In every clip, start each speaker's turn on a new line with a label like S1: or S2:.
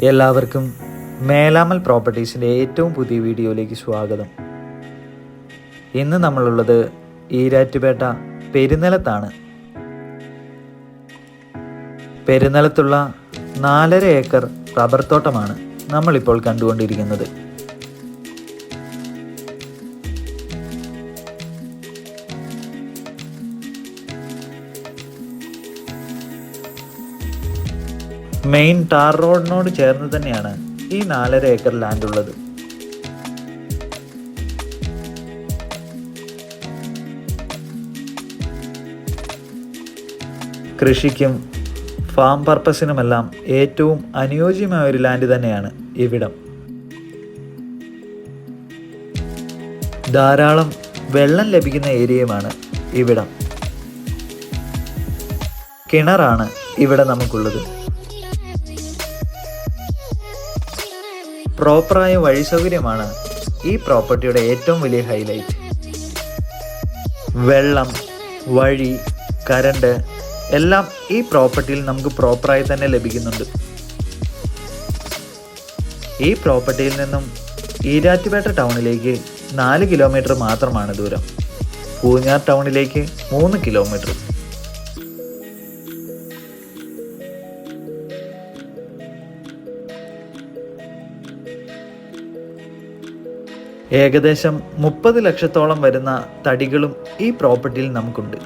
S1: എല്ലാവർക്കും മേലാമൽ പ്രോപ്പർട്ടീസിൻ്റെ ഏറ്റവും പുതിയ വീഡിയോയിലേക്ക് സ്വാഗതം. ഇന്ന് നമ്മളുള്ളത് ഈരാറ്റുപേട്ട പെരുനിലത്താണ്. പെരുനിലത്തുള്ള 4.5 ഏക്കർ റബ്ബർ തോട്ടമാണ് നമ്മളിപ്പോൾ കണ്ടുകൊണ്ടിരിക്കുന്നത്. മെയിൻ ടാർ റോഡിനോട് ചേർന്ന് തന്നെയാണ് ഈ 4.5 ഏക്കർ ലാൻഡ് ഉള്ളത്. കൃഷിക്കും ഫാം പർപ്പസിനുമെല്ലാം ഏറ്റവും അനുയോജ്യമായ ഒരു ലാൻഡ് തന്നെയാണ് ഇവിടം. ധാരാളം വെള്ളം ലഭിക്കുന്ന ഏരിയയുമാണ് ഇവിടം. കിണറാണ് ഇവിടെ നമുക്കുള്ളത്. പ്രോപ്പറായ വഴി സൗകര്യമാണ് ഈ പ്രോപ്പർട്ടിയുടെ ഏറ്റവും വലിയ ഹൈലൈറ്റ്. വെള്ളം, വഴി, കറണ്ട് എല്ലാം ഈ പ്രോപ്പർട്ടിയിൽ നമുക്ക് പ്രോപ്പറായി തന്നെ ലഭിക്കുന്നുണ്ട്. ഈ പ്രോപ്പർട്ടിയിൽ നിന്നും ഈരാറ്റുപേട്ട ടൗണിലേക്ക് 4 കിലോമീറ്റർ മാത്രമാണ് ദൂരം. പൂഞ്ഞാർ ടൗണിലേക്ക് 3 കിലോമീറ്റർ. ഏകദേശം 30 ലക്ഷത്തോളം വരുന്ന തടികളും ഈ പ്രോപ്പർട്ടിയിൽ നമുക്കുണ്ട്.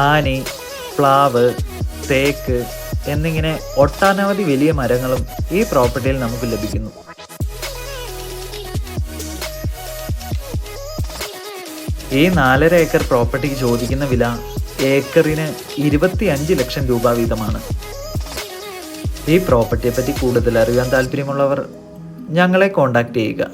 S1: ആനി, പ്ലാവ്, തേക്ക് എന്നിങ്ങനെ ഒട്ടനവധി വലിയ മരങ്ങളും ഈ പ്രോപ്പർട്ടിയിൽ നമുക്ക് ലഭിക്കുന്നു. ഈ 4.5 ഏക്കർ പ്രോപ്പർട്ടിക്ക് ചോദിക്കുന്ന വില ഏക്കറിന് 25 ലക്ഷം രൂപ വീതമാണ്. ഈ പ്രോപ്പർട്ടിയെ പറ്റി കൂടുതൽ അറിയാൻ താല്പര്യമുള്ളവർ ഞങ്ങളെ കോൺടാക്ട് ചെയ്യുക.